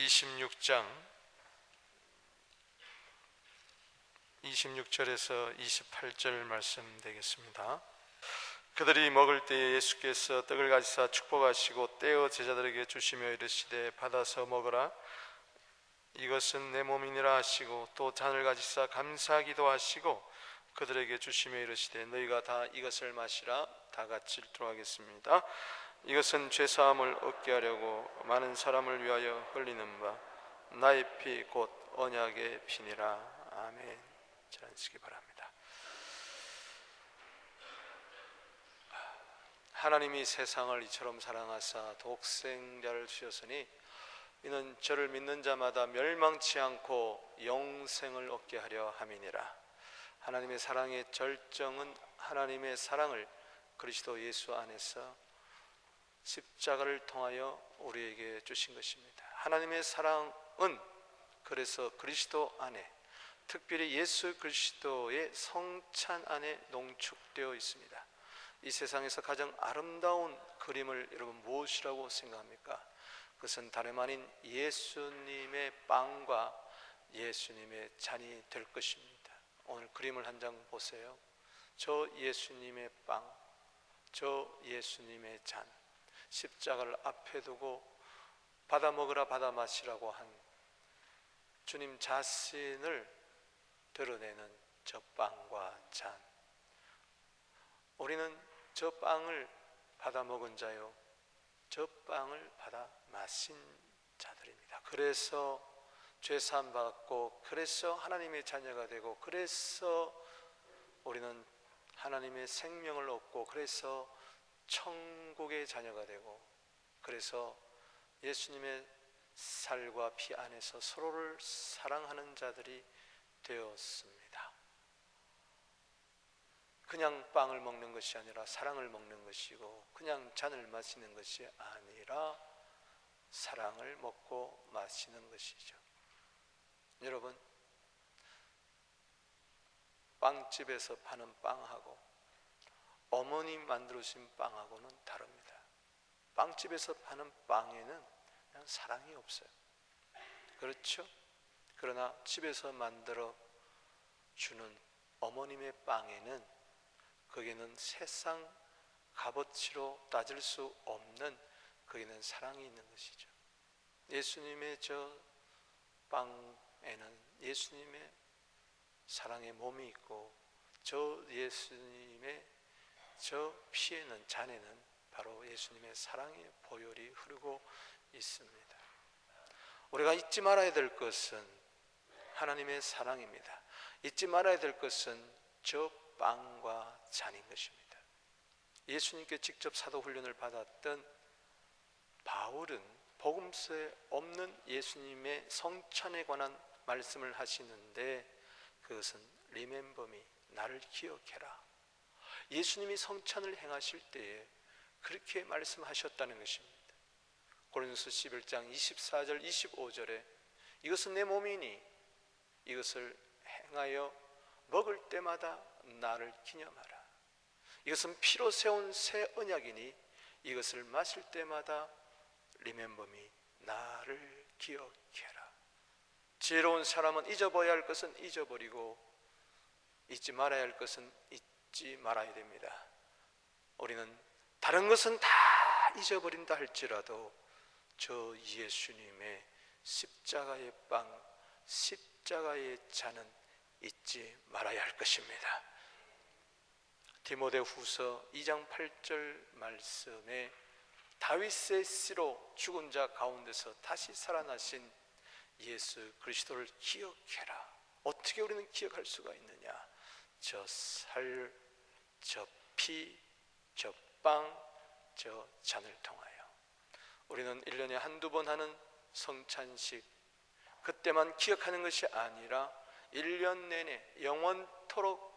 26장 26절에서 28절 말씀 되겠습니다. 그들이 먹을 때에 예수께서 떡을 가지사 축복하시고 떼어 제자들에게 주시며 이르시되 받아서 먹으라, 이것은 내 몸이니라 하시고 또 잔을 가지사 감사하기도 하시고 그들에게 주시며 이르시되 너희가 다 이것을 마시라. 다 같이 읽도록 하겠습니다. 이것은 죄사함을 얻게 하려고 많은 사람을 위하여 흘리는 바 나의 피 곧 언약의 피니라. 아멘. 잘 앉으시기 바랍니다. 하나님이 세상을 이처럼 사랑하사 독생자를 주셨으니 이는 저를 믿는 자마다 멸망치 않고 영생을 얻게 하려 함이니라. 하나님의 사랑의 절정은 하나님의 사랑을 그리스도 예수 안에서 십자가를 통하여 우리에게 주신 것입니다. 하나님의 사랑은 그래서 그리스도 안에, 특별히 예수 그리스도의 성찬 안에 농축되어 있습니다. 이 세상에서 가장 아름다운 그림을 여러분 무엇이라고 생각합니까? 그것은 다름 아닌 예수님의 빵과 예수님의 잔이 될 것입니다. 오늘 그림을 한 장 보세요. 저 예수님의 빵, 저 예수님의 잔, 십자가를 앞에 두고 받아 먹으라 받아 마시라고 한 주님 자신을 드러내는 저 빵과 잔. 우리는 저 빵을 받아 먹은 자요, 저 빵을 받아 마신 자들입니다. 그래서 죄사함 받고, 그래서 하나님의 자녀가 되고, 그래서 우리는 하나님의 생명을 얻고, 그래서 천국의 자녀가 되고, 그래서 예수님의 살과 피 안에서 서로를 사랑하는 자들이 되었습니다. 그냥 빵을 먹는 것이 아니라 사랑을 먹는 것이고, 그냥 잔을 마시는 것이 아니라 사랑을 먹고 마시는 것이죠. 여러분, 빵집에서 파는 빵하고 어머니 만들어주신 빵하고는 다릅니다. 빵집에서 파는 빵에는 그냥 사랑이 없어요. 그렇죠? 그러나 집에서 만들어 주는 어머님의 빵에는, 거기에는 세상 값어치로 따질 수 없는, 거기에는 사랑이 있는 것이죠. 예수님의 저 빵에는 예수님의 사랑의 몸이 있고, 저 예수님의 저 피에는, 잔에는 바로 예수님의 사랑의 보혈이 흐르고 있습니다. 우리가 잊지 말아야 될 것은 하나님의 사랑입니다. 잊지 말아야 될 것은 저 빵과 잔인 것입니다. 예수님께 직접 사도 훈련을 받았던 바울은 복음서에 없는 예수님의 성찬에 관한 말씀을 하시는데, 그것은 Remember me, 나를 기억해라. 예수님이 성찬을 행하실 때에 그렇게 말씀하셨다는 것입니다. 고린도서 11장 24절 25절에 이것은 내 몸이니 이것을 행하여 먹을 때마다 나를 기념하라. 이것은 피로 세운 새 언약이니 이것을 마실 때마다 Remember me, 나를 기억해라. 지혜로운 사람은 잊어버려야 할 것은 잊어버리고 잊지 말아야 할 것은 잊지 말아야 됩니다. 우리는 다른 것은 다 잊어버린다 할지라도 저 예수님의 십자가의 빵, 십자가의 잔은 잊지 말아야 할 것입니다. 디모데후서 2장 8절 말씀에 다윗의 씨로 죽은 자 가운데서 다시 살아나신 예수 그리스도를 기억해라. 어떻게 우리는 기억할 수가 있느냐? 저 살, 저 피, 저 빵, 저 잔을 통하여. 우리는 1년에 한두 번 하는 성찬식, 그때만 기억하는 것이 아니라 1년 내내 영원토록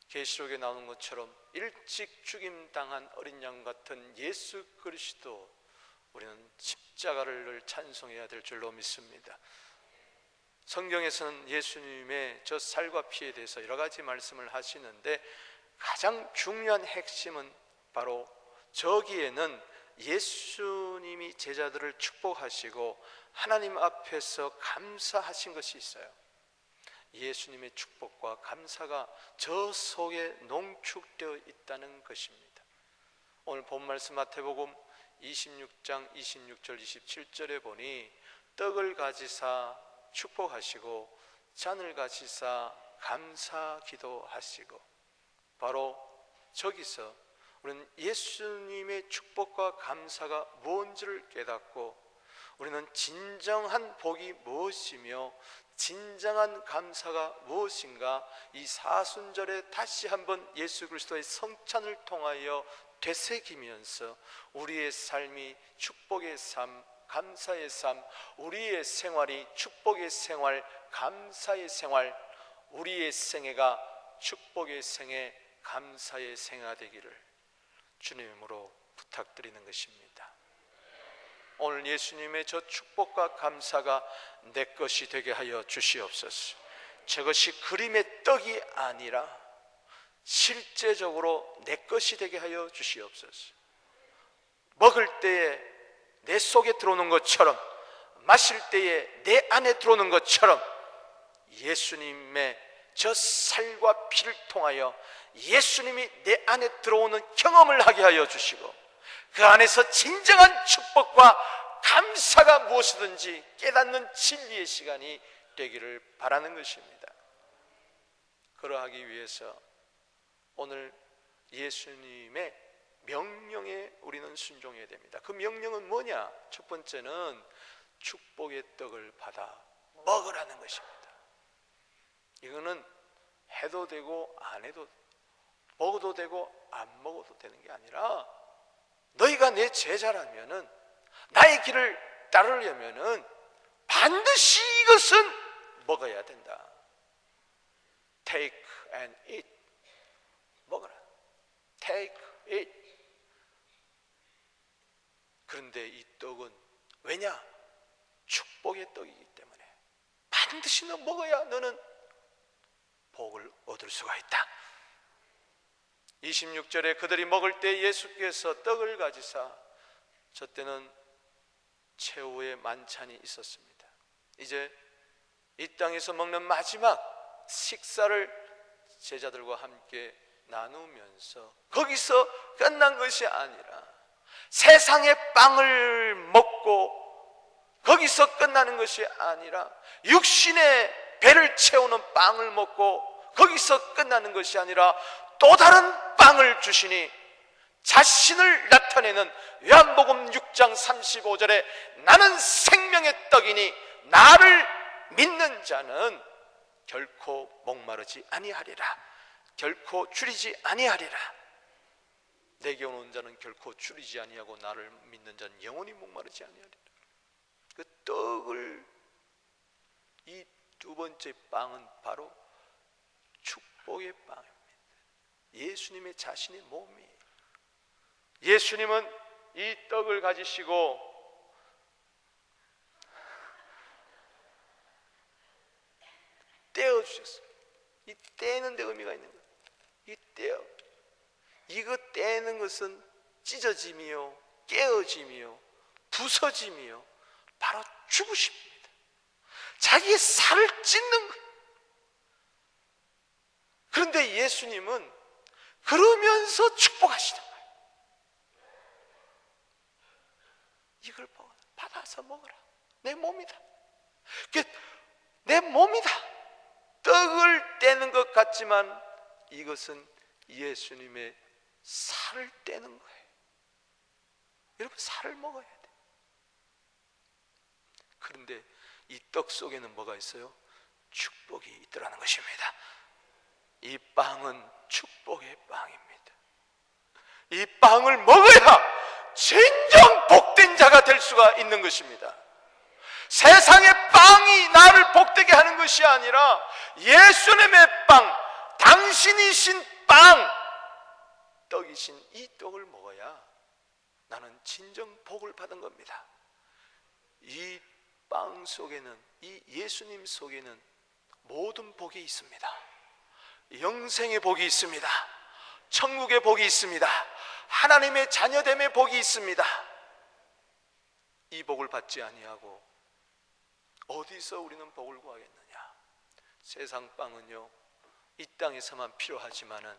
계시록에 나오는 것처럼 일찍 죽임당한 어린 양 같은 예수 그리스도, 우리는 십자가를 찬송해야 될 줄로 믿습니다. 성경에서는 예수님의 저 살과 피에 대해서 여러 가지 말씀을 하시는데, 가장 중요한 핵심은 바로 저기에는 예수님이 제자들을 축복하시고 하나님 앞에서 감사하신 것이 있어요. 예수님의 축복과 감사가 저 속에 농축되어 있다는 것입니다. 오늘 본 말씀 마태복음 26장 26절 27절에 보니 떡을 가지사 축복하시고 잔을 가지사 감사 기도하시고, 바로 저기서 우리는 예수님의 축복과 감사가 뭔지를 깨닫고 우리는 진정한 복이 무엇이며 진정한 감사가 무엇인가, 이 사순절에 다시 한번 예수 그리스도의 성찬을 통하여 되새기면서 우리의 삶이 축복의 삶, 감사의 삶, 우리의 생활이 축복의 생활, 감사의 생활, 우리의 생애가 축복의 생애, 감사의 생애가 되기를 주님으로 부탁드리는 것입니다. 오늘 예수님의 저 축복과 감사가 내 것이 되게 하여 주시옵소서. 저것이 그림의 떡이 아니라 실제적으로 내 것이 되게 하여 주시옵소서. 먹을 때에 내 속에 들어오는 것처럼, 마실 때에 내 안에 들어오는 것처럼 예수님의 저 살과 피를 통하여 예수님이 내 안에 들어오는 경험을 하게 하여 주시고, 그 안에서 진정한 축복과 감사가 무엇이든지 깨닫는 진리의 시간이 되기를 바라는 것입니다. 그러하기 위해서 오늘 예수님의 명령에 우리는 순종해야 됩니다. 그 명령은 뭐냐? 첫 번째는 축복의 떡을 받아 먹으라는 것입니다. 이거는 해도 되고 안 해도, 먹어도 되고 안 먹어도 되는 게 아니라, 너희가 내 제자라면은, 나의 길을 따르려면은 반드시 이것은 먹어야 된다. Take and eat. 먹어라. Take it. 그런데 이 떡은 왜냐? 축복의 떡이기 때문에 반드시 너 먹어야 너는 복을 얻을 수가 있다. 26절에 그들이 먹을 때 예수께서 떡을 가지사, 저 때는 최후의 만찬이 있었습니다. 이제 이 땅에서 먹는 마지막 식사를 제자들과 함께 나누면서 거기서 끝난 것이 아니라 세상의 빵을 먹고 거기서 끝나는 것이 아니라 육신의 배를 채우는 빵을 먹고 거기서 끝나는 것이 아니라 또 다른 빵을 주시니, 자신을 나타내는 요한복음 6장 35절에 나는 생명의 떡이니 나를 믿는 자는 결코 목마르지 아니하리라, 결코 줄이지 아니하리라. 내게 오는 자는 결코 줄이지 아니하고 나를 믿는 자는 영원히 목마르지 아니하리라. 그 떡을, 이 두 번째 빵은 바로 축복의 빵입니다. 예수님의 자신의 몸이에요. 예수님은 이 떡을 가지시고 떼어주셨어요. 이 떼는 데 의미가 있는 거예요. 이 떼어, 이거 떼는 것은 찢어짐이요, 깨어짐이요, 부서짐이요, 바로 죽으십니다. 자기의 살을 찢는 거예요. 그런데 예수님은 그러면서 축복하시는 거예요. 이걸 받아서 먹어라. 내 몸이다. 내 몸이다. 떡을 떼는 것 같지만 이것은 예수님의 살을 떼는 거예요. 여러분, 살을 먹어야 돼. 그런데 이 떡 속에는 뭐가 있어요? 축복이 있더라는 것입니다. 이 빵은 축복의 빵입니다. 이 빵을 먹어야 진정 복된 자가 될 수가 있는 것입니다. 세상의 빵이 나를 복되게 하는 것이 아니라 예수님의 빵, 당신이신 빵, 떡이신 이 떡을 먹어야 나는 진정 복을 받은 겁니다. 이 빵 속에는, 이 예수님 속에는 모든 복이 있습니다. 영생의 복이 있습니다. 천국의 복이 있습니다. 하나님의 자녀됨의 복이 있습니다. 이 복을 받지 아니하고 어디서 우리는 복을 구하겠느냐? 세상 빵은요, 이 땅에서만 필요하지만은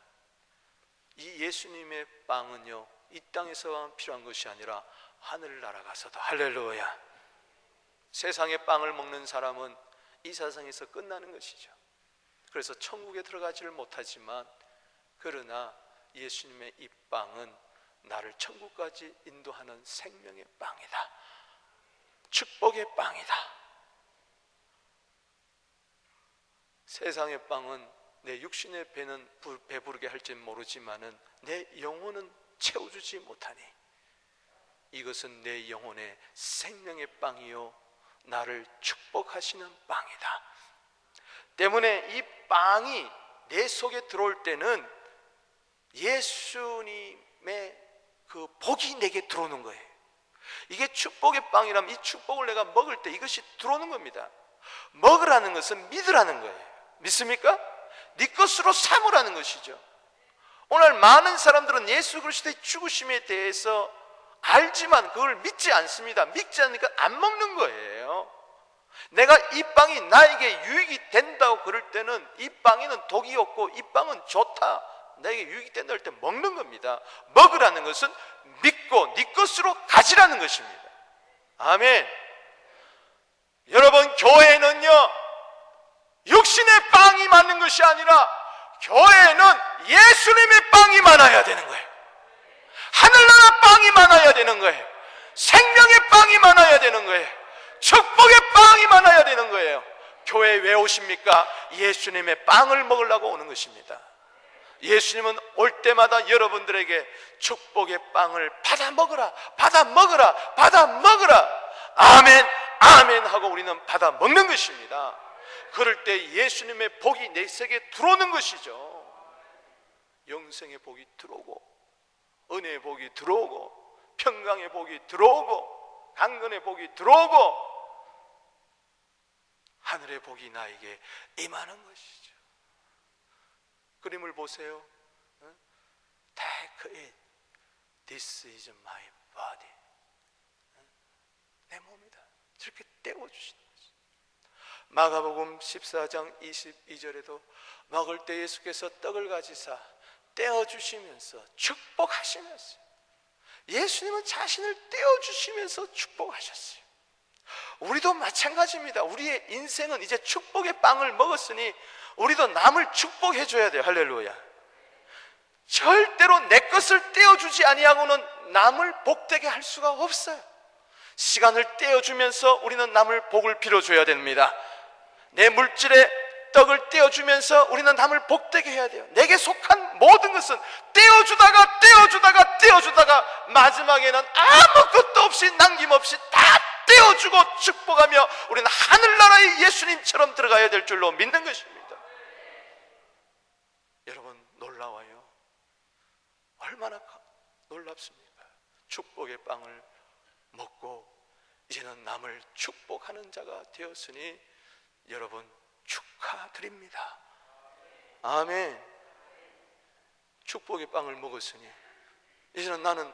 이 예수님의 빵은요, 이 땅에서만 필요한 것이 아니라 하늘 날아가서도, 할렐루야, 세상의 빵을 먹는 사람은 이 세상에서 끝나는 것이죠. 그래서 천국에 들어가지를 못하지만, 그러나 예수님의 이 빵은 나를 천국까지 인도하는 생명의 빵이다, 축복의 빵이다. 세상의 빵은 내 육신의 배는 배부르게 할지 모르지만은 내 영혼은 채워주지 못하니, 이것은 내 영혼의 생명의 빵이요 나를 축복하시는 빵이다. 때문에 이 빵이 내 속에 들어올 때는 예수님의 그 복이 내게 들어오는 거예요. 이게 축복의 빵이라면 이 축복을 내가 먹을 때 이것이 들어오는 겁니다. 먹으라는 것은 믿으라는 거예요. 믿습니까? 네 것으로 삼으라는 것이죠. 오늘 많은 사람들은 예수 그리스도의 죽으심에 대해서 알지만 그걸 믿지 않습니다. 믿지 않으니까 안 먹는 거예요. 내가 이 빵이 나에게 유익이 된다고 그럴 때는 이 빵에는 독이 없고 이 빵은 좋다, 나에게 유익이 된다 할 때 먹는 겁니다. 먹으라는 것은 믿고 네 것으로 가지라는 것입니다. 아멘. 여러분, 교회는요 육신의 빵이 많은 것이 아니라 교회는 예수님의 빵이 많아야 되는 거예요. 하늘나라 빵이 많아야 되는 거예요. 생명의 빵이 많아야 되는 거예요. 축복의 빵이 많아야 되는 거예요. 교회에 왜 오십니까? 예수님의 빵을 먹으려고 오는 것입니다. 예수님은 올 때마다 여러분들에게 축복의 빵을 받아 먹으라, 받아 먹으라, 받아 먹으라, 아멘, 아멘 하고 우리는 받아 먹는 것입니다. 그럴 때 예수님의 복이 내 속에 들어오는 것이죠. 영생의 복이 들어오고, 은혜의 복이 들어오고, 평강의 복이 들어오고, 강건의 복이 들어오고, 하늘의 복이 나에게 임하는 것이죠. 그림을 보세요. Take it. This is my body. 내 몸이다. 저렇게 떼어주시는 것이죠. 마가복음 14장 22절에도 먹을 때 예수께서 떡을 가지사 떼어주시면서 축복하시면서, 예수님은 자신을 떼어주시면서 축복하셨어요. 우리도 마찬가지입니다. 우리의 인생은 이제 축복의 빵을 먹었으니 우리도 남을 축복해 줘야 돼요. 할렐루야. 절대로 내 것을 떼어주지 아니하고는 남을 복되게 할 수가 없어요. 시간을 떼어주면서 우리는 남을 복을 빌어줘야 됩니다. 내 물질의 떡을 떼어주면서 우리는 남을 복되게 해야 돼요. 내게 속한 모든 것은 떼어주다가 떼어주다가 떼어주다가 마지막에는 아무것도 없이 남김없이 다 떼어주고 축복하며 우리는 하늘나라의 예수님처럼 들어가야 될 줄로 믿는 것입니다. 여러분, 놀라워요. 얼마나 놀랍습니까? 축복의 빵을 먹고 이제는 남을 축복하는 자가 되었으니 여러분 축하드립니다. 아멘. 축복의 빵을 먹었으니 이제는 나는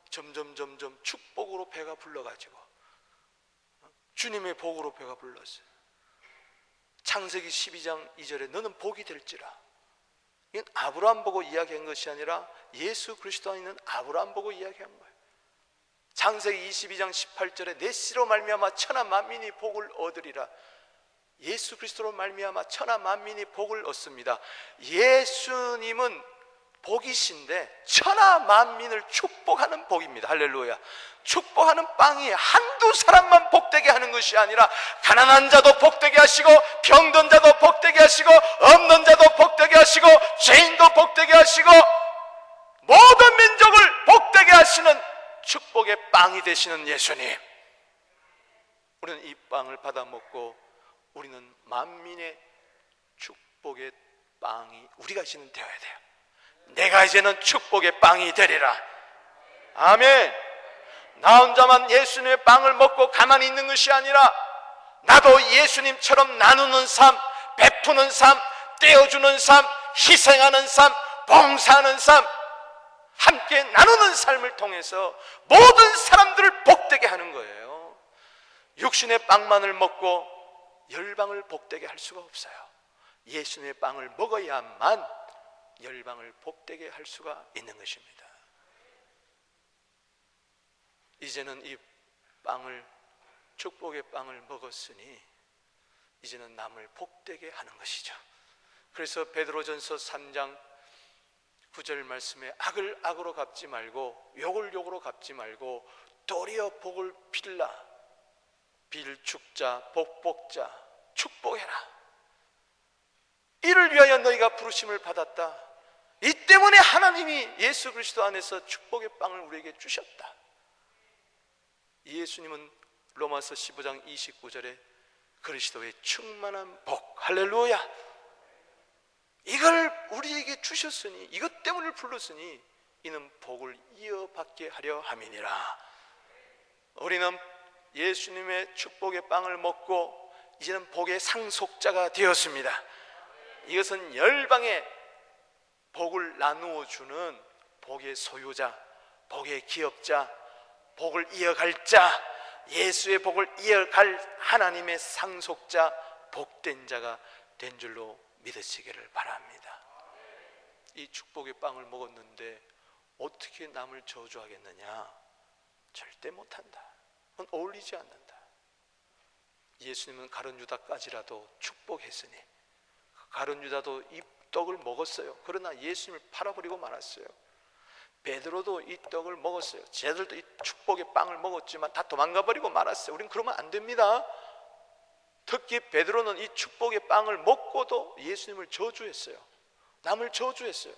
점점 축복으로 배가 불러가지고 주님의 복으로 배가 불렀어요. 창세기 12장 2절에 너는 복이 될지라. 이건 아브라함 보고 이야기한 것이 아니라 예수 그리스도 안에 있는 아브라함 보고 이야기한 거예요. 창세기 22장 18절에 내 씨로 말미암아 천하 만민이 복을 얻으리라. 예수 그리스도로 말미암아 천하 만민이 복을 얻습니다. 예수님은 복이신데 천하 만민을 축복하는 복입니다. 할렐루야. 축복하는 빵이 한두 사람만 복되게 하는 것이 아니라 가난한 자도 복되게 하시고 병든 자도 복되게 하시고 없는 자도 복되게 하시고 죄인도 복되게 하시고 모든 민족을 복되게 하시는 축복의 빵이 되시는 예수님. 우리는 이 빵을 받아 먹고 우리는 만민의 축복의 빵이 우리가 이제는 되어야 돼요. 내가 이제는 축복의 빵이 되리라. 아멘. 나 혼자만 예수님의 빵을 먹고 가만히 있는 것이 아니라 나도 예수님처럼 나누는 삶, 베푸는 삶, 떼어주는 삶, 희생하는 삶, 봉사하는 삶, 함께 나누는 삶을 통해서 모든 사람들을 복되게 하는 거예요. 육신의 빵만을 먹고 열방을 복되게 할 수가 없어요. 예수님의 빵을 먹어야만 열방을 복되게 할 수가 있는 것입니다. 이제는 이 빵을, 축복의 빵을 먹었으니 이제는 남을 복되게 하는 것이죠. 그래서 베드로전서 3장 9절 말씀에 악을 악으로 갚지 말고 욕을 욕으로 갚지 말고 도리어 복을 빌라. 빌축자 복복자 축복해라. 이를 위하여 너희가 부르심을 받았다. 이 때문에 하나님이 예수 그리스도 안에서 축복의 빵을 우리에게 주셨다. 예수님은 로마서 15장 29절에 그리스도의 충만한 복, 할렐루야, 이걸 우리에게 주셨으니, 이것 때문에 불렀으니 이는 복을 이어받게 하려 함이니라. 우리는 예수님의 축복의 빵을 먹고 이제는 복의 상속자가 되었습니다. 이것은 열방에 복을 나누어 주는 복의 소유자, 복의 기업자, 복을 이어갈 자, 예수의 복을 이어갈 하나님의 상속자, 복된 자가 된 줄로 믿으시기를 바랍니다. 이 축복의 빵을 먹었는데 어떻게 남을 저주하겠느냐? 절대 못한다. 그건 어울리지 않는다. 예수님은 가룟 유다까지라도 축복했으니 가룟 유다도 이 떡을 먹었어요. 그러나 예수님을 팔아버리고 말았어요. 베드로도 이 떡을 먹었어요. 쟤들도 이 축복의 빵을 먹었지만 다 도망가버리고 말았어요. 우린 그러면 안 됩니다. 특히 베드로는 이 축복의 빵을 먹고도 예수님을 저주했어요. 남을 저주했어요.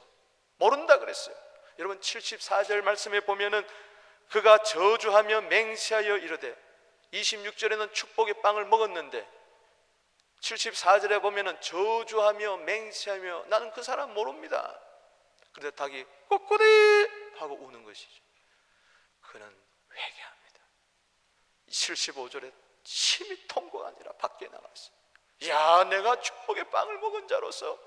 모른다 그랬어요. 여러분 74절 말씀에 보면은 그가 저주하며 맹세하여 이르되, 26절에는 축복의 빵을 먹었는데 74절에 보면은 저주하며 맹세하며, 나는 그 사람 모릅니다. 그런데 닭이 꼬꼬리 하고 우는 것이죠. 그는 회개합니다. 75절에 심히 통고가 아니라 밖에 나갔어요. 야, 내가 축복의 빵을 먹은 자로서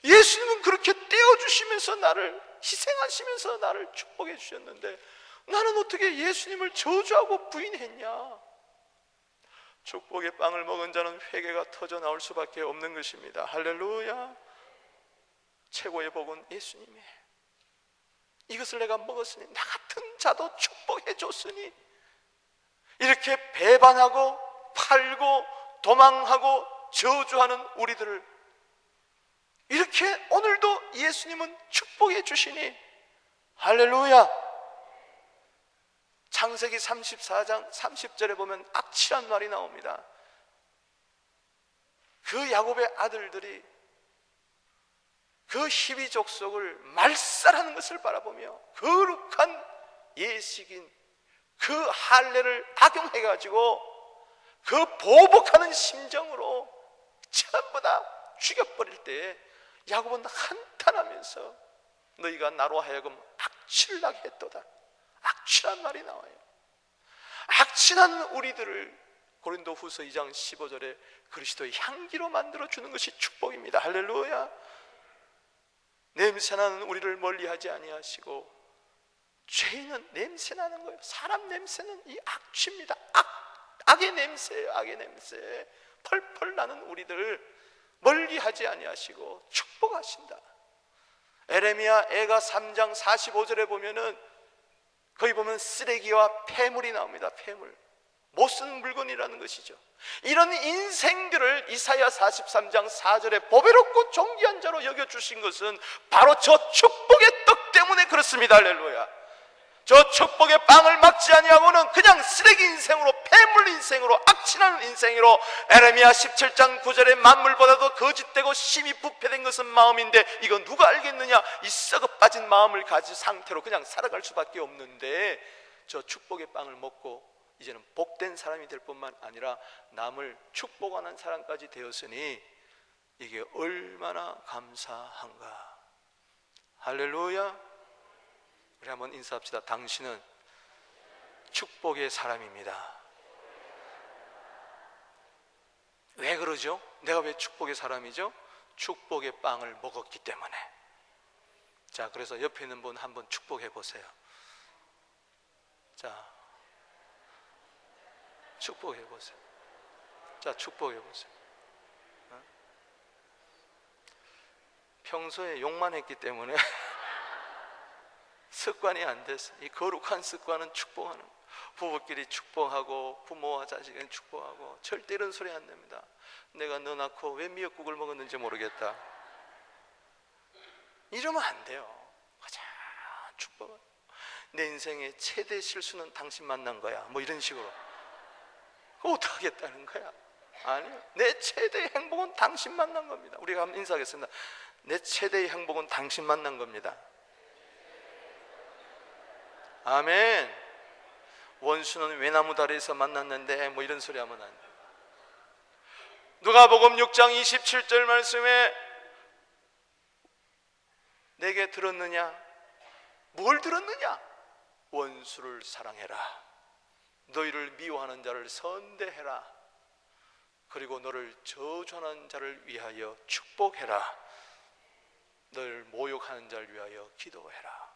예수님은 그렇게 떼어주시면서 나를, 희생하시면서 나를 축복해 주셨는데 나는 어떻게 예수님을 저주하고 부인했냐? 축복의 빵을 먹은 자는 회개가 터져 나올 수밖에 없는 것입니다. 할렐루야. 최고의 복은 예수님이에요. 이것을 내가 먹었으니 나 같은 자도 축복해 줬으니, 이렇게 배반하고 팔고 도망하고 저주하는 우리들을 이렇게 오늘도 예수님은 축복해 주시니, 할렐루야. 창세기 34장 30절에 보면 악취란 말이 나옵니다. 그 야곱의 아들들이 그 히비 족속을 말살하는 것을 바라보며 거룩한 예식인 그 할례를 악용해가지고 그 보복하는 심정으로 전부 다 죽여버릴 때 야곱은 한탄하면서 너희가 나로 하여금 악취를 나게 했도다. 악취란 말이 나와요. 악취난 우리들을 고린도 후서 2장 15절에 그리스도의 향기로 만들어주는 것이 축복입니다. 할렐루야. 냄새나는 우리를 멀리하지 아니하시고, 죄는 냄새나는 거예요. 사람 냄새는 이 악취입니다. 악의 냄새예요. 악의 냄새. 펄펄 나는 우리들 멀리하지 아니하시고 축복하신다. 에레미야 애가 3장 45절에 보면은 거기 보면 쓰레기와 폐물이 나옵니다. 폐물, 못 쓰는 물건이라는 것이죠. 이런 인생들을 이사야 43장 4절에 보배롭고 존귀한 자로 여겨주신 것은 바로 저 축복의 떡 때문에 그렇습니다. 할렐루야. 저 축복의 빵을 막지 아니하고는 그냥 쓰레기 인생으로, 폐물 인생으로, 악취나는 인생으로, 에레미야 17장 9절에 만물보다도 거짓되고 심히 부패된 것은 마음인데 이거 누가 알겠느냐, 이 썩어 빠진 마음을 가진 상태로 그냥 살아갈 수밖에 없는데, 저 축복의 빵을 먹고 이제는 복된 사람이 될 뿐만 아니라 남을 축복하는 사람까지 되었으니 이게 얼마나 감사한가. 할렐루야. 우리 한번 인사합시다. 당신은 축복의 사람입니다. 왜 그러죠? 내가 왜 축복의 사람이죠? 축복의 빵을 먹었기 때문에. 자, 그래서 옆에 있는 분 한번 축복해 보세요. 자, 축복해 보세요. 자, 축복해 보세요. 평소에 욕만 했기 때문에 습관이 안 됐어. 이 거룩한 습관은 축복하는 거예요. 부부끼리 축복하고 부모와 자식은 축복하고 절대 이런 소리 안 냅니다. 내가 너 낳고 왜 미역국을 먹었는지 모르겠다. 이러면 안 돼요. 가장 축복은 내 인생의 최대 실수는 당신 만난 거야. 뭐 이런 식으로. 어떻게 하겠다는 거야? 아니요. 내 최대의 행복은 당신 만난 겁니다. 우리가 한번 인사하겠습니다. 내 최대의 행복은 당신 만난 겁니다. 아멘. 원수는 외나무 다리에서 만났는데 뭐 이런 소리 하면 안 돼. 누가복음 6장 27절 말씀에 내게 들었느냐? 뭘 들었느냐? 원수를 사랑해라. 너희를 미워하는 자를 선대해라. 그리고 너를 저주하는 자를 위하여 축복해라. 너를 모욕하는 자를 위하여 기도해라.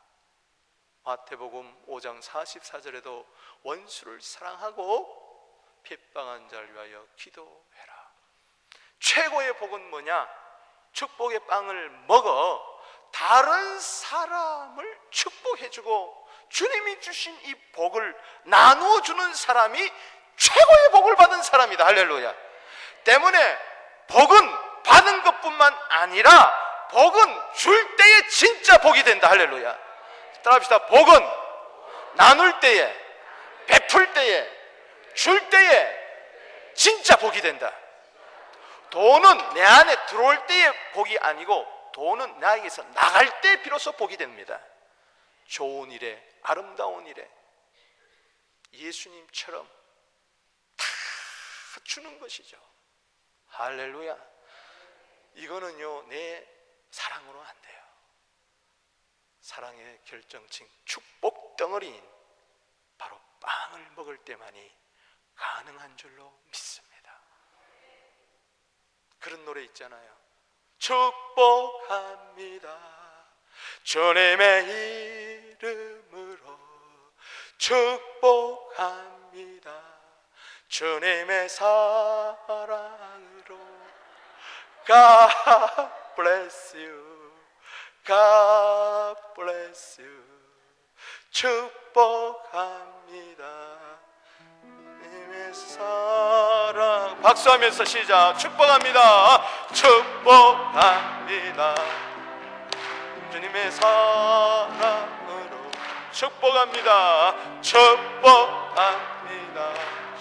마태복음 5장 44절에도 원수를 사랑하고 핍박한 자를 위하여 기도해라. 최고의 복은 뭐냐? 축복의 빵을 먹어 다른 사람을 축복해주고 주님이 주신 이 복을 나누어주는 사람이 최고의 복을 받은 사람이다. 할렐루야. 때문에 복은 받은 것뿐만 아니라 복은 줄 때에 진짜 복이 된다. 할렐루야. 따라합시다. 복은 나눌 때에, 베풀 때에, 줄 때에 진짜 복이 된다. 돈은 내 안에 들어올 때의 복이 아니고 돈은 나에게서 나갈 때 비로소 복이 됩니다. 좋은 일에, 아름다운 일에 예수님처럼 다 주는 것이죠. 할렐루야. 이거는요 내 사랑으로 안 돼요. 사랑의 결정칭 축복 덩어리인 바로 빵을 먹을 때만이 가능한 줄로 믿습니다. 그런 노래 있잖아요. 축복합니다 주님의 이름으로 축복합니다 주님의 사랑으로 God bless you God bless you 축복합니다 주님의 사랑 박수하면서 시작. 축복합니다 축복합니다 주님의 사랑으로 축복합니다 축복합니다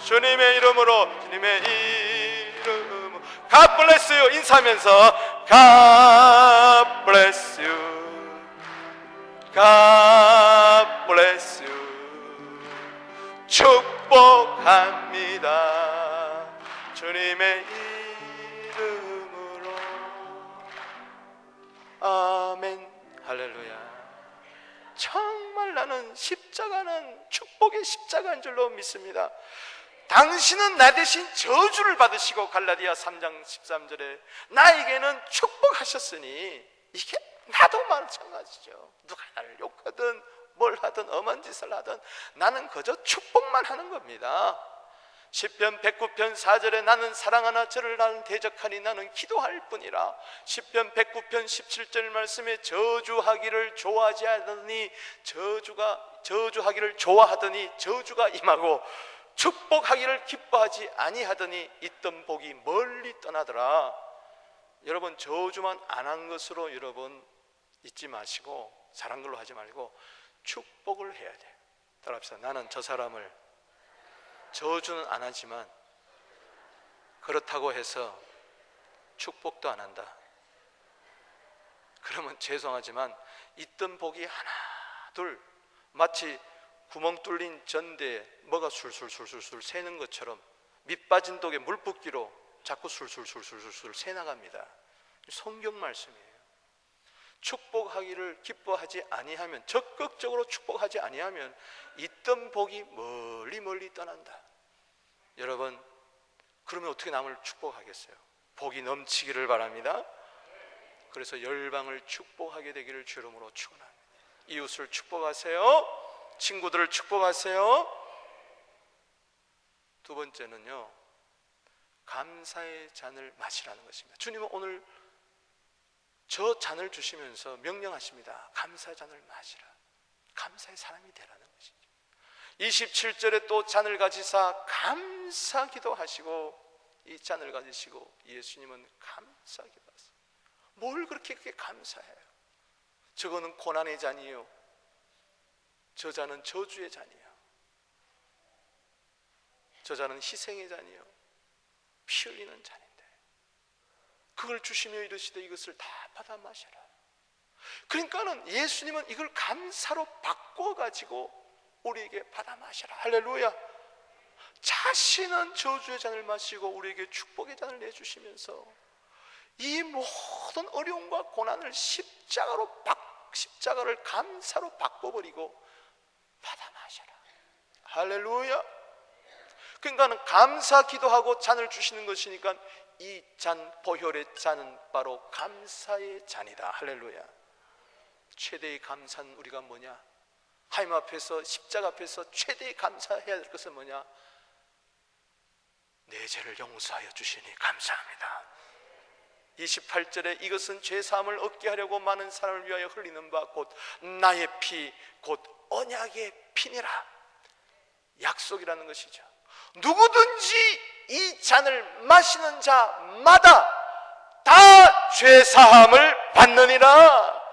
주님의 이름으로 주님의 이름으로 God bless you 인사하면서 God bless you God bless you 축복합니다 주님의 이름으로 아멘. 할렐루야. 정말 나는 십자가는 축복의 십자가인 줄로 믿습니다. 당신은 나 대신 저주를 받으시고 갈라디아 3장 13절에 나에게는 축복하셨으니 이게 나도 마찬가지죠. 누가 나를 욕하든 뭘 하든 엄한 짓을 하든 나는 그저 축복만 하는 겁니다. 시편 109편 4절에 나는 사랑하나 저를 나는 대적하니 나는 기도할 뿐이라. 시편 109편 17절 말씀에 저주하기를 좋아하지 하더니 저주하기를 좋아하더니 저주가 임하고 축복하기를 기뻐하지 아니하더니 있던 복이 멀리 떠나더라. 여러분 저주만 안 한 것으로 여러분 잊지 마시고 잘한 걸로 하지 말고 축복을 해야 돼요. 따라합시다. 나는 저 사람을 저주는 안 하지만 그렇다고 해서 축복도 안 한다. 그러면 죄송하지만 있던 복이 하나 둘 마치 구멍 뚫린 전대에 뭐가 술술술술술 새는 것처럼 밑 빠진 독에 물 붓기로 자꾸 술술술술술 새나갑니다. 성경 말씀이에요. 축복하기를 기뻐하지 아니하면, 적극적으로 축복하지 아니하면 있던 복이 멀리 멀리 떠난다. 여러분, 그러면 어떻게 남을 축복하겠어요? 복이 넘치기를 바랍니다. 그래서 열방을 축복하게 되기를 주 이름으로 축원합니다. 이웃을 축복하세요. 친구들을 축복하세요. 두 번째는요, 감사의 잔을 마시라는 것입니다. 주님은 오늘 저 잔을 주시면서 명령하십니다. 감사의 잔을 마시라. 감사의 사람이 되라는 것이죠. 27절에 또 잔을 가지사 감사 기도하시고, 이 잔을 가지시고 예수님은 감사 기도하세요. 뭘 그렇게 감사해요? 저거는 고난의 잔이요, 저 잔은 저주의 잔이요, 저 잔은 희생의 잔이요, 피 흘리는 잔인데 그걸 주시며 이르시되 이것을 다 받아 마셔라. 그러니까는 예수님은 이걸 감사로 바꿔가지고 우리에게 받아 마셔라. 할렐루야. 자신은 저주의 잔을 마시고 우리에게 축복의 잔을 내주시면서 이 모든 어려움과 고난을 십자가를 감사로 바꿔버리고 받아 마셔라. 할렐루야. 그러니까 감사 기도하고 잔을 주시는 것이니까 이 잔, 보혈의 잔은 바로 감사의 잔이다. 할렐루야. 최대의 감사는 우리가 뭐냐? 하나님 앞에서, 십자가 앞에서 최대의 감사해야 될 것은 뭐냐? 내 죄를 용서하여 주시니 감사합니다. 28절에 이것은 죄사함을 얻게 하려고 많은 사람을 위하여 흘리는 바 곧 나의 피, 곧 언약의 피니라. 약속이라는 것이죠. 누구든지 이 잔을 마시는 자마다 다 죄사함을 받느니라.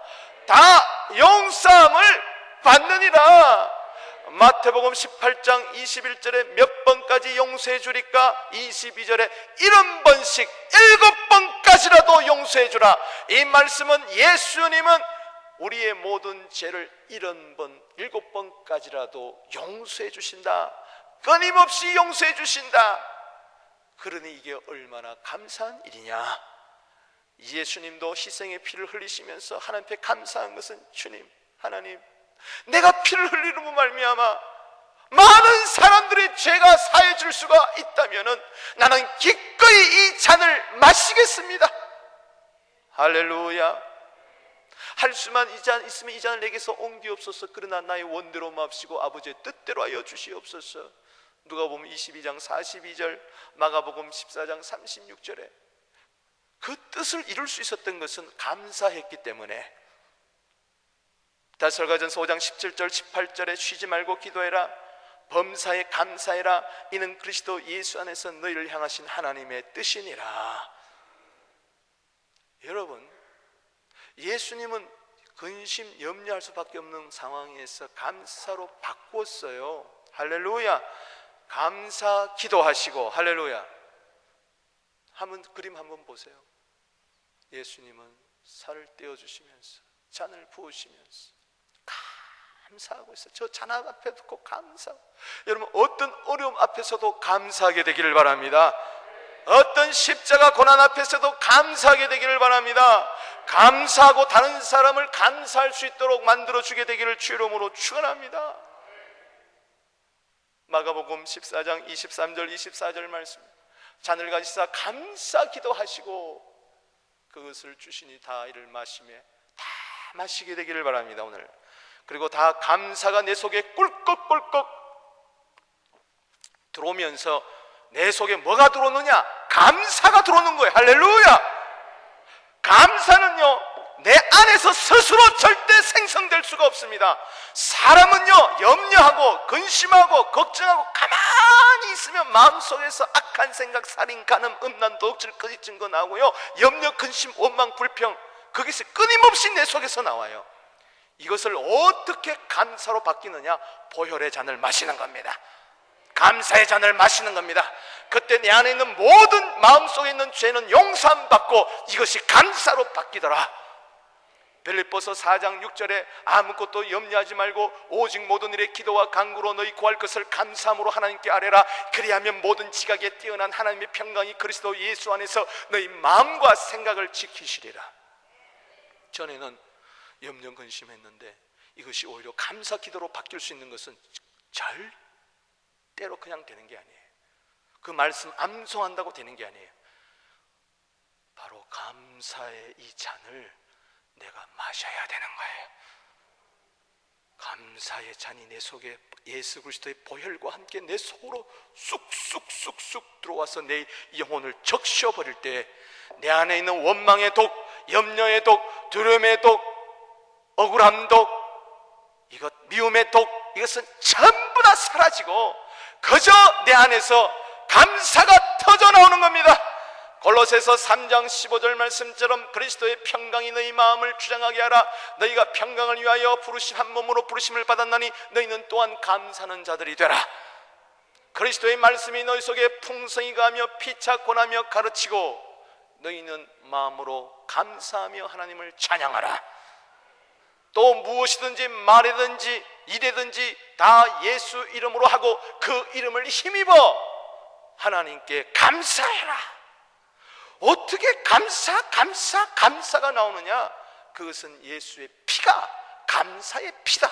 다 용서함을 받느니라. 마태복음 18장 21절에 몇 번까지 용서해 주리까? 22절에 70번씩 7번까지라도 용서해 주라. 이 말씀은 예수님은 우리의 모든 죄를 70번, 7번까지라도 용서해 주신다. 끊임없이 용서해 주신다. 그러니 이게 얼마나 감사한 일이냐. 예수님도 희생의 피를 흘리시면서 하나님 앞에 감사한 것은, 주님, 하나님, 내가 피를 흘리므로 말미암아 많은 사람들의 죄가 사해질 수가 있다면은 나는 기꺼이 이 잔을 마시겠습니다. 할렐루야. 할 수만 있으면 이 잔을 내게서 옮기옵소서. 그러나 나의 원대로 마옵시고 아버지의 뜻대로 하여 주시옵소서. 누가복음 22장 42절, 마가복음 14장 36절에 그 뜻을 이룰 수 있었던 것은 감사했기 때문에. 다살가전서 5장 17절 18절에 쉬지 말고 기도해라, 범사에 감사해라, 이는 그리스도 예수 안에서 너희를 향하신 하나님의 뜻이니라. 여러분, 예수님은 근심 염려할 수밖에 없는 상황에서 감사로 바꿨어요. 할렐루야. 감사 기도하시고, 할렐루야. 그림 한번 보세요. 예수님은 살을 떼어주시면서 잔을 부으시면서 감사하고 있어요. 저 잔 앞에 두고 감사하고. 여러분, 어떤 어려움 앞에서도 감사하게 되기를 바랍니다. 어떤 십자가 고난 앞에서도 감사하게 되기를 바랍니다. 감사하고 다른 사람을 감사할 수 있도록 만들어주게 되기를 주 이름으로 축원합니다. 마가복음 14장 23절 24절 말씀, 잔을 가지사 감사 기도하시고 그것을 주시니 다 이를 마시며 다 마시게 되기를 바랍니다. 오늘 그리고 다 감사가 내 속에 꿀꺽꿀꺽 들어오면서 내 속에 뭐가 들어오느냐? 감사가 들어오는 거예요. 할렐루야. 감사는요, 내 안에서 스스로 절대 생성될 수가 없습니다. 사람은요, 염려하고 근심하고 걱정하고 가만히 있으면 마음속에서 악한 생각, 살인, 간음, 음란, 도둑질, 거짓 증거 나오고요, 염려, 근심, 원망, 불평, 거기서 끊임없이 내 속에서 나와요. 이것을 어떻게 감사로 바뀌느냐? 보혈의 잔을 마시는 겁니다. 감사의 잔을 마시는 겁니다. 그때 내 안에 있는 모든 마음속에 있는 죄는 용서받고 이것이 감사로 바뀌더라. 빌립보서 4장 6절에 아무것도 염려하지 말고 오직 모든 일에 기도와 간구로 너희 구할 것을 감사함으로 하나님께 아뢰라. 그리하면 모든 지각에 뛰어난 하나님의 평강이 그리스도 예수 안에서 너희 마음과 생각을 지키시리라. 전에는 염려 근심했는데 이것이 오히려 감사 기도로 바뀔 수 있는 것은 절대로 그냥 되는 게 아니에요. 그 말씀 암송한다고 되는 게 아니에요. 바로 감사의 이 잔을 내가 마셔야 되는 거예요. 감사의 잔이 내 속에 예수 그리스도의 보혈과 함께 내 속으로 쑥쑥쑥쑥 들어와서 내 영혼을 적셔버릴 때 내 안에 있는 원망의 독, 염려의 독, 두려움의 독, 억울함 독, 이것 미움의 독, 이것은 전부 다 사라지고 그저 내 안에서 감사가 터져나오는 겁니다. 골로새서 3장 15절 말씀처럼 그리스도의 평강이 너희 마음을 주장하게 하라. 너희가 평강을 위하여 한 몸으로 부르심을 받았나니 너희는 또한 감사하는 자들이 되라. 그리스도의 말씀이 너희 속에 풍성히 가며 피차 권하며 가르치고 너희는 마음으로 감사하며 하나님을 찬양하라. 또 무엇이든지 말이든지 일이든지 다 예수 이름으로 하고 그 이름을 힘입어 하나님께 감사해라. 어떻게 감사가 나오느냐? 그것은 예수의 피가 감사의 피다.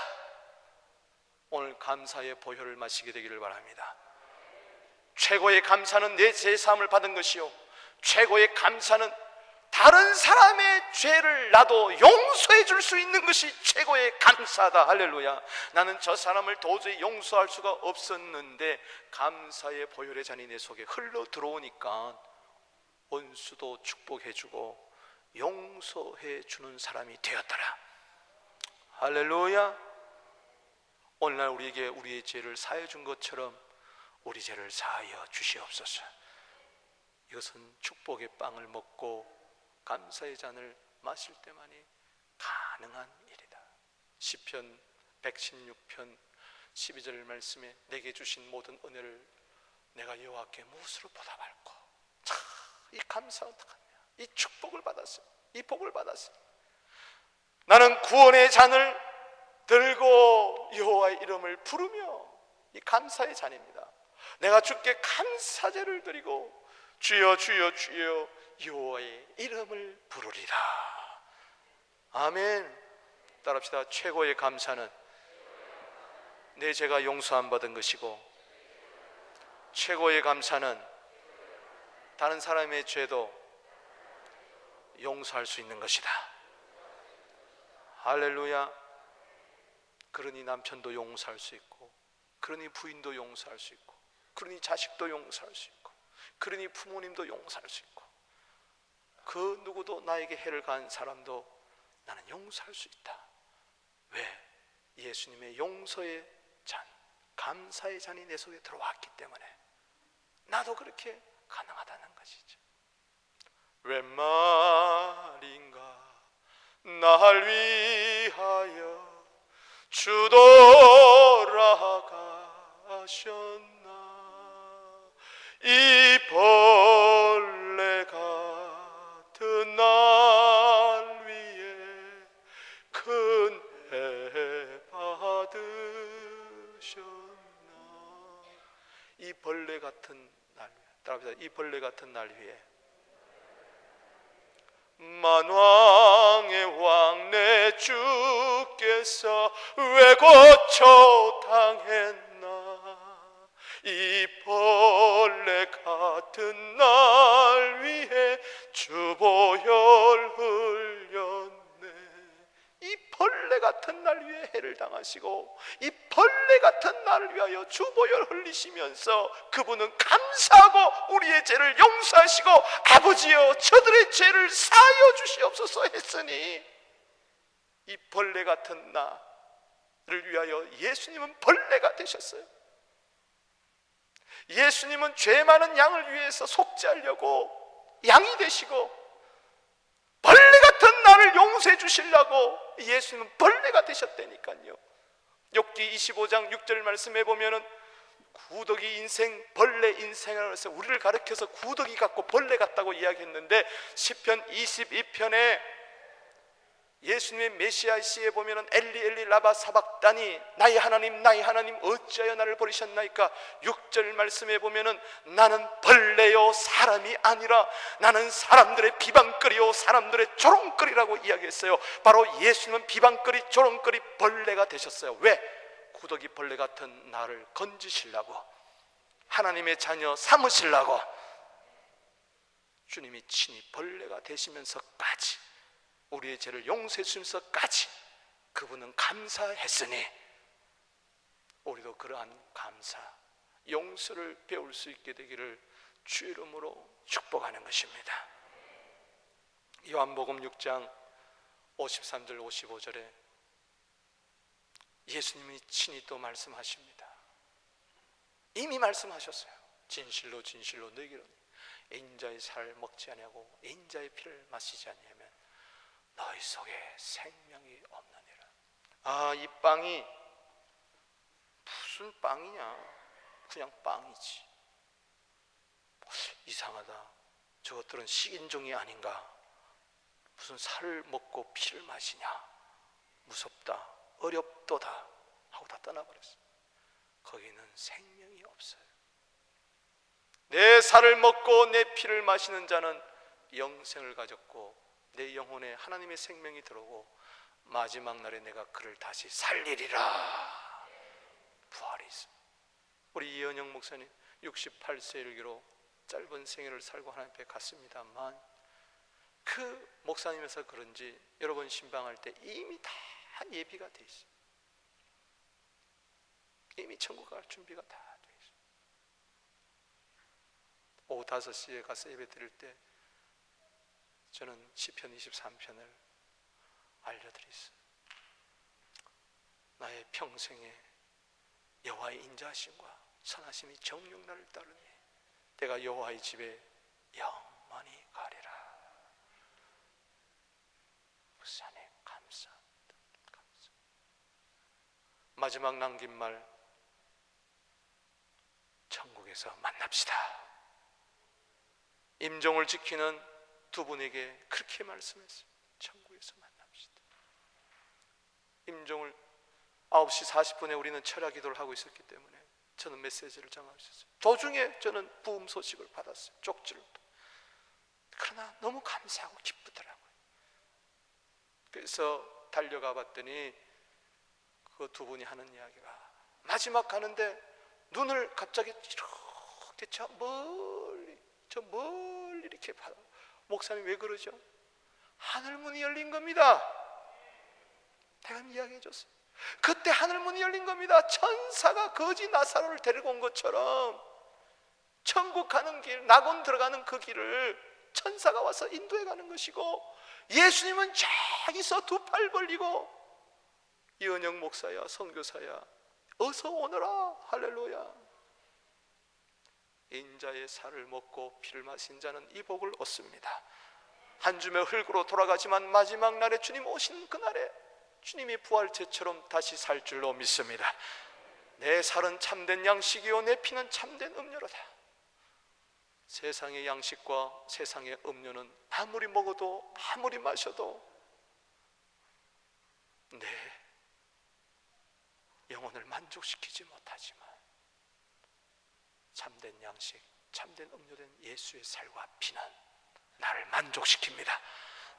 오늘 감사의 보혈을 마시게 되기를 바랍니다. 최고의 감사는 내 제사함을 받은 것이요, 최고의 감사는 다른 사람의 죄를 나도 용서해 줄 수 있는 것이 최고의 감사다. 할렐루야. 나는 저 사람을 도저히 용서할 수가 없었는데 감사의 보혈의 잔이 내 속에 흘러 들어오니까 원수도 축복해 주고 용서해 주는 사람이 되었더라. 할렐루야. 오늘날 우리에게 우리의 죄를 사해 준 것처럼 우리 죄를 사하여 주시옵소서. 이것은 축복의 빵을 먹고 감사의 잔을 마실 때만이 가능한 일이다. 시편 116편 12절 말씀에 내게 주신 모든 은혜를 내가 여호와께 무엇으로 보답할꼬. 참, 이 감사 어떡하냐. 이 축복을 받았어요. 이 복을 받았어요. 나는 구원의 잔을 들고 여호와의 이름을 부르며, 이 감사의 잔입니다. 내가 주께 감사제를 드리고 주여 주여 주여 여호와의 이름을 부르리라. 아멘. 따라합시다. 최고의 감사는 내 죄가 용서 안 받은 것이고, 최고의 감사는 다른 사람의 죄도 용서할 수 있는 것이다. 할렐루야. 그러니 남편도 용서할 수 있고, 그러니 부인도 용서할 수 있고, 그러니 자식도 용서할 수 있고, 그러니 부모님도 용서할 수 있고, 그 누구도 나에게 해를 가한 사람도 나는 용서할 수 있다. 왜? 예수님의 용서의 잔, 감사의 잔이 내 속에 들어왔기 때문에 나도 그렇게 가능하다는 것이죠. 웬 말인가 날 위하여 주 돌아가셨나. 이 벌레 같은 날 위에 큰 해 받으셨나. 이 벌레 같은 날 위에, 따라합시다. 이 벌레 같은 날 위에 만왕의 왕 내 주께서 왜 고쳐 당했나. 이 벌레 같은 날 위해 주 보혈 흘렸네. 이 벌레 같은 날 위해 해를 당하시고, 이 벌레 같은 날을 위하여 주 보혈 흘리시면서 그분은 감사하고 우리의 죄를 용서하시고 아버지여 저들의 죄를 사하여 주시옵소서 했으니, 이 벌레 같은 나를 위하여 예수님은 벌레가 되셨어요. 예수님은 죄 많은 양을 위해서 속죄하려고 양이 되시고, 벌레 같은 나를 용서해 주시려고 예수님은 벌레가 되셨다니까요. 욥기 25장 6절 말씀해 보면은 구더기 인생, 벌레 인생을 해서 우리를 가르쳐서 구더기 같고 벌레 같다고 이야기했는데, 시편 22편에 예수님의 메시아 시에 보면은 엘리 엘리 라바 사박다니 나의 하나님 나의 하나님 어찌하여 나를 버리셨나이까. 6절 말씀에 보면은 나는 벌레요 사람이 아니라 나는 사람들의 비방거리요 사람들의 조롱거리라고 이야기했어요. 바로 예수님은 비방거리 조롱거리 벌레가 되셨어요. 왜? 구더기 벌레 같은 나를 건지시려고, 하나님의 자녀 삼으시려고 주님이 친히 벌레가 되시면서까지, 우리의 죄를 용서해 주시면서까지 그분은 감사했으니 우리도 그러한 감사, 용서를 배울 수 있게 되기를 주 이름으로 축복하는 것입니다. 요한복음 6장 53절 55절에 예수님이 친히 또 말씀하십니다. 이미 말씀하셨어요. 진실로 진실로 너희에게 이르노니 인자의 살을 먹지 아니하고 인자의 피를 마시지 아니하면 너희 속에 생명이 없느니라. 아, 이 빵이 무슨 빵이냐? 그냥 빵이지. 이상하다. 저것들은 식인종이 아닌가? 무슨 살을 먹고 피를 마시냐? 무섭다, 어렵도다 하고 다 떠나버렸어요. 거기는 생명이 없어요. 내 살을 먹고 내 피를 마시는 자는 영생을 가졌고 내 영혼에 하나님의 생명이 들어오고 마지막 날에 내가 그를 다시 살리리라. 부활이 있습니다. 우리 이은영 목사님 68세 일기로 짧은 생애를 살고 하나님 앞에 갔습니다만 그 목사님에서 그런지 여러분 신방할 때 이미 다 예비가 돼 있어요. 이미 천국 갈 준비가 다 돼 있어요. 오후 5시에 가서 예배 드릴 때 저는 시편 23편을 알려드렸어요. 나의 평생에 여호와의 인자하심과 선하심이 정녕 나를 따르니 내가 여호와의 집에 영원히 가리라. 무산에 감사합니다. 감사. 마지막 남긴 말, 천국에서 만납시다. 임종을 지키는 두 분에게 그렇게 말씀했어요. 천국에서 만납시다. 임종을 9시 40분에 우리는 철야 기도를 하고 있었기 때문에 저는 메시지를 정하고 있었어요. 도중에 저는 부음 소식을 받았어요. 쪽지를. 그러나 너무 감사하고 기쁘더라고요. 그래서 달려가 봤더니 그 두 분이 하는 이야기가 마지막 가는데 눈을 갑자기 이렇게 저 멀리 이렇게 봐요. 목사님 왜 그러죠? 하늘문이 열린 겁니다. 내가 이야기해 줬어요. 그때 하늘문이 열린 겁니다. 천사가 거지 나사로를 데리고 온 것처럼 천국 가는 길, 낙원 들어가는 그 길을 천사가 와서 인도해 가는 것이고 예수님은 저기서 두 팔 벌리고 이은영 목사야, 선교사야, 어서 오너라. 할렐루야. 인자의 살을 먹고 피를 마신 자는 이 복을 얻습니다. 한 줌의 흙으로 돌아가지만 마지막 날에 주님 오시는 그날에 주님이 부활체처럼 다시 살 줄로 믿습니다. 내 살은 참된 양식이요 내 피는 참된 음료로다. 세상의 양식과 세상의 음료는 아무리 먹어도 아무리 마셔도 내 영혼을 만족시키지 못하지만 참된 양식, 참된 음료된 예수의 살과 피는 나를 만족시킵니다.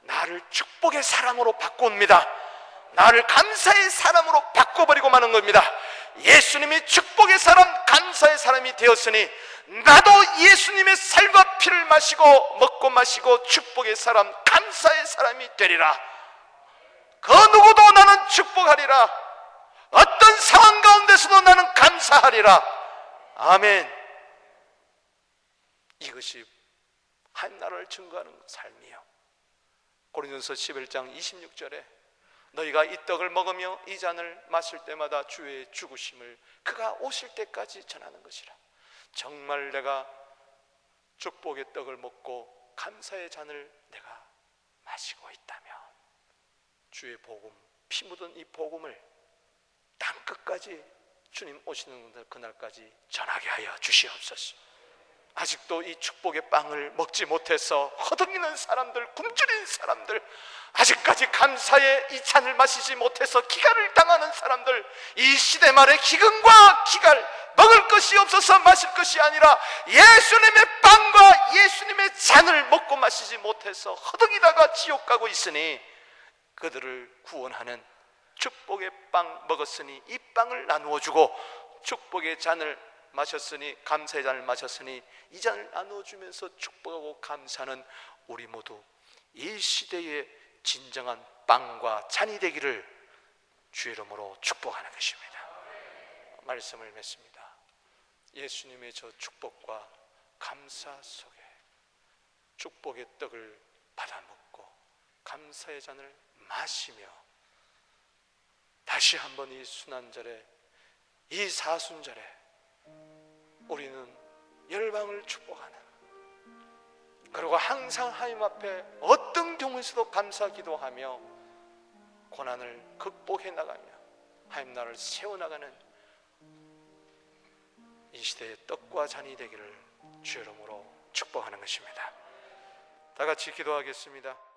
나를 축복의 사람으로 바꿉니다. 나를 감사의 사람으로 바꿔버리고 마는 겁니다. 예수님이 축복의 사람, 감사의 사람이 되었으니 나도 예수님의 살과 피를 마시고 먹고 마시고 축복의 사람, 감사의 사람이 되리라. 그 누구도 나는 축복하리라. 어떤 상황 가운데서도 나는 감사하리라. 아멘. 이것이 한나라를 증거하는 삶이요. 고린도서 11장 26절에 너희가 이 떡을 먹으며 이 잔을 마실 때마다 주의 죽으심을 그가 오실 때까지 전하는 것이라. 정말 내가 축복의 떡을 먹고 감사의 잔을 내가 마시고 있다면 주의 복음, 피 묻은 이 복음을 땅끝까지 주님 오시는 그날까지 전하게 하여 주시옵소서. 아직도 이 축복의 빵을 먹지 못해서 허둥이는 사람들, 굶주린 사람들, 아직까지 감사의 이 잔을 마시지 못해서 기갈을 당하는 사람들, 이 시대 말에 기근과 기갈, 먹을 것이 없어서 마실 것이 아니라 예수님의 빵과 예수님의 잔을 먹고 마시지 못해서 허둥이다가 지옥 가고 있으니 그들을 구원하는 축복의 빵 먹었으니 이 빵을 나누어 주고 축복의 잔을 마셨으니 감사의 잔을 마셨으니 이 잔을 나누어 주면서 축복하고 감사하는 우리 모두 이 시대의 진정한 빵과 잔이 되기를 주의 이름으로 축복하는 것입니다. 말씀을 맺습니다. 예수님의 저 축복과 감사 속에 축복의 떡을 받아 먹고 감사의 잔을 마시며 다시 한번 이 순환절에, 이 사순절에 우리는 열방을 축복하는, 그리고 항상 하나님 앞에 어떤 경우에서도 감사 기도하며 고난을 극복해 나가며 하나님 나라를 세워나가는 이 시대의 떡과 잔이 되기를 주의 이름으로 축복하는 것입니다. 다 같이 기도하겠습니다.